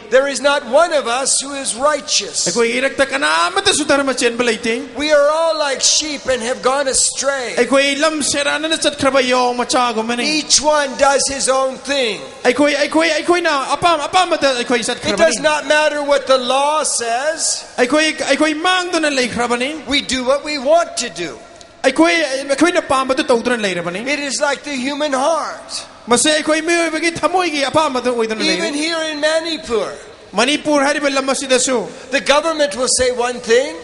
There is not one of us who is righteous. We are all like sheep and have gone astray. Each one does his own thing. It does not matter what the law says. We do what we want to do. It is like the human heart. Even here in Manipur, the government will say one thing,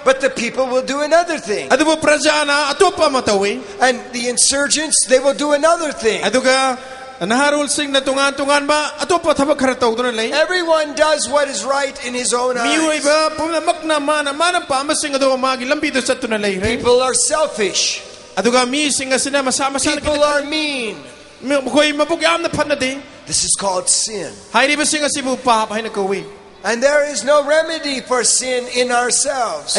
but the people will do another thing. And the insurgents, they will do another thing. Everyone does what is right in his own eyes. People are selfish. People are mean. This is called sin. And there is no remedy for sin in ourselves.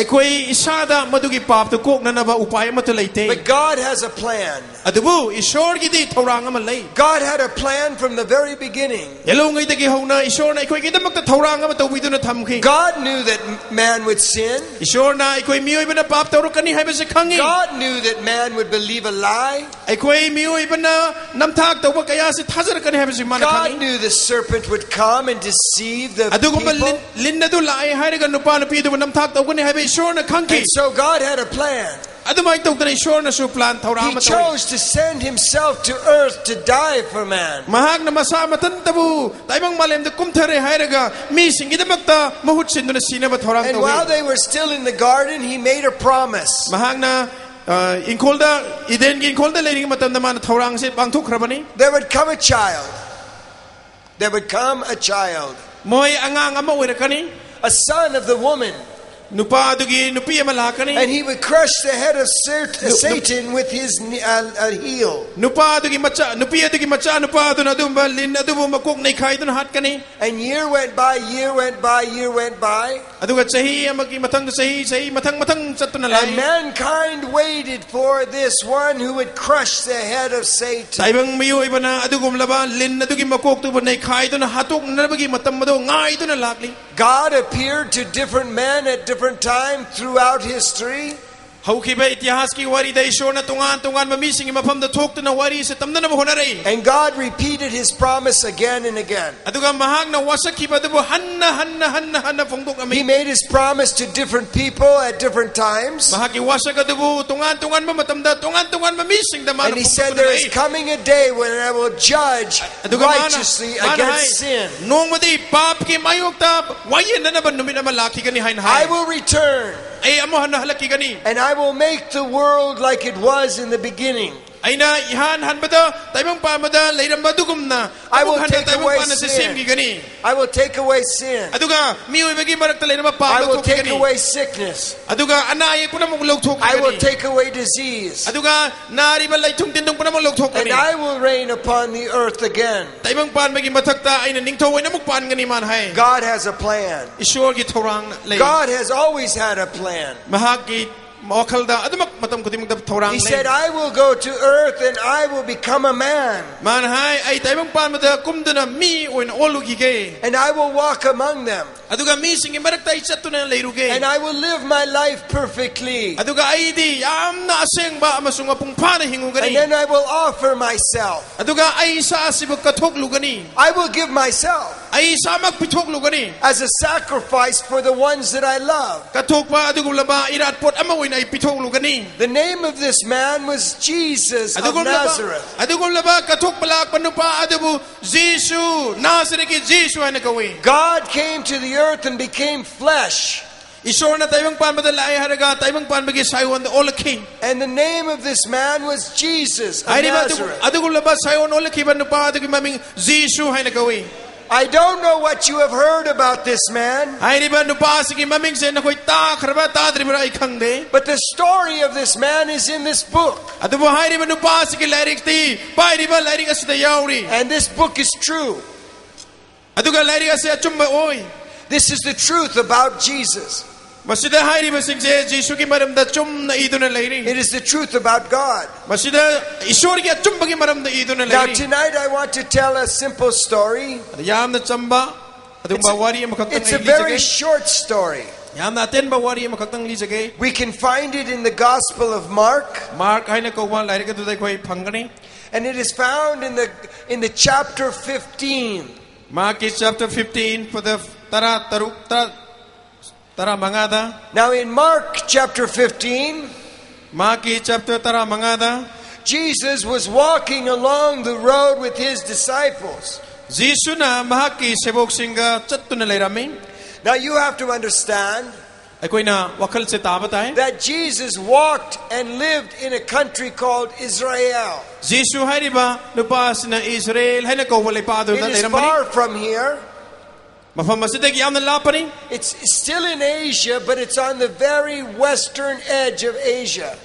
But God has a plan. God had a plan from the very beginning. God knew that man would sin. God knew that man would believe a lie. God knew the serpent would come and deceive the people. And so God had a plan. He chose to send himself to earth to die for man. And while they were still in the garden, he made a promise. There would come a child. There would come a child. A son of the woman. And he would crush the head of Satan with his heel. And year went by, year went by, year went by. And mankind waited for this one who would crush the head of Satan. God appeared to different men at different times throughout history. And God repeated his promise again and again. He made his promise to different people at different times. And he said, there is coming a day when I will judge righteously against sin. I will return. And I will make the world like it was in the beginning. I will take away sin. I will take away sin. I will take away sickness. I will take away disease. And I will reign upon the earth again. God has a plan. God has always had a plan. He said, I will go to earth and I will become a man. And I will walk among them. And I will live my life perfectly. And then I will offer myself. I will give myself as a sacrifice for the ones that I love. The name of this man was Jesus of Nazareth. God came to the earth and became flesh. And the name of this man was Jesus of Nazareth. I don't know what you have heard about this man, but the story of this man is in this book. And this book is true. This is the truth about Jesus. It is the truth about God. Now tonight I want to tell a simple story. It's a very short story. We can find it in the Gospel of Mark. And it is found in the chapter 15. Mark is chapter 15 for the Now in Mark chapter 15, Jesus was walking along the road with his disciples. Now you have to understand that Jesus walked and lived in a country called Israel. It is far from here. It's still in Asia, but it's on the very western edge of Asia.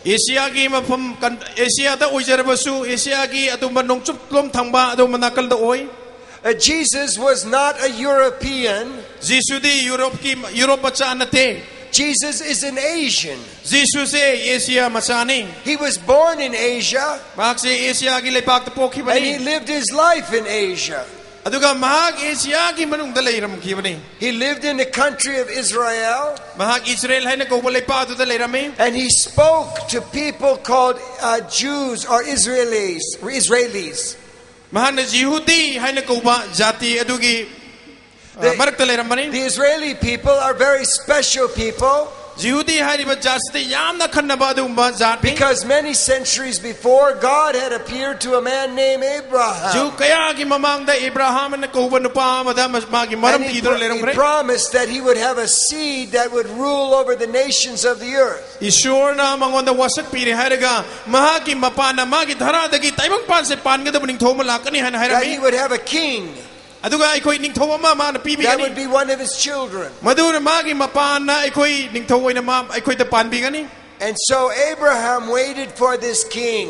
Jesus was not a European. Jesus is an Asian. He was born in Asia, and he lived his life in Asia. He lived in the country of Israel, and he spoke to people called Jews or Israelis. The Israeli people are very special people, because many centuries before, God had appeared to a man named Abraham. And he promised that he would have a seed that would rule over the nations of the earth. That he would have a king. That would be one of his children. And so Abraham waited for this king.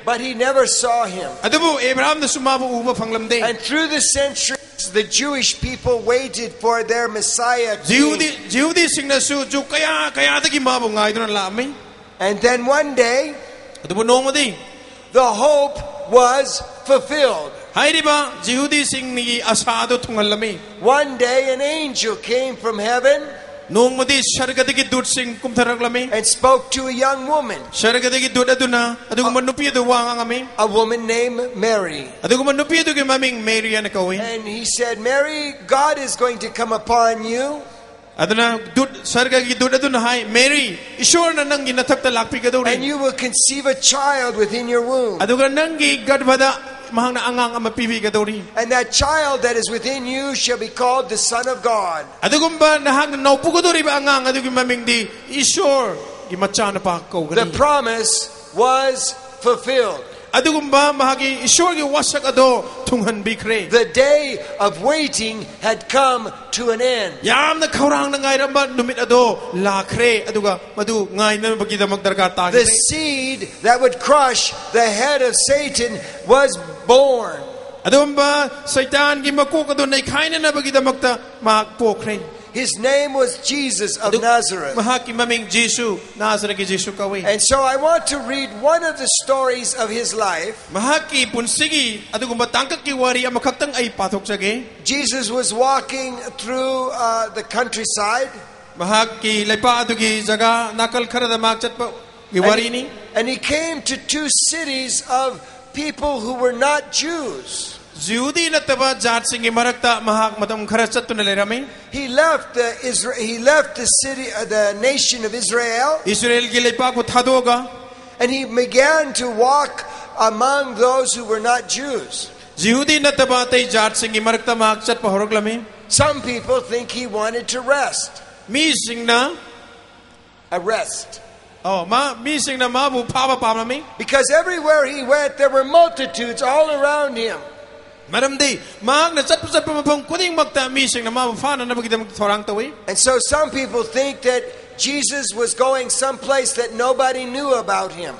But he never saw him. And through the centuries, the Jewish people waited for their Messiah king. And then one day, the hope was fulfilled. One day an angel came from heaven and spoke to a young woman, a woman named Mary. And he said, Mary, God is going to come upon you, and you will conceive a child within your womb. And that child that is within you shall be called the Son of God. The promise was fulfilled. The day of waiting had come to an end. The seed that would crush the head of Satan was born. His name was Jesus of Nazareth. And so I want to read one of the stories of his life. Jesus was walking through the countryside. And he came to two cities of people who were not Jews. He left the city, the nation of Israel, and he began to walk among those who were not Jews. Some people think he wanted to rest. A rest. Because everywhere he went, there were multitudes all around him. And so some people think that Jesus was going someplace that nobody knew about him.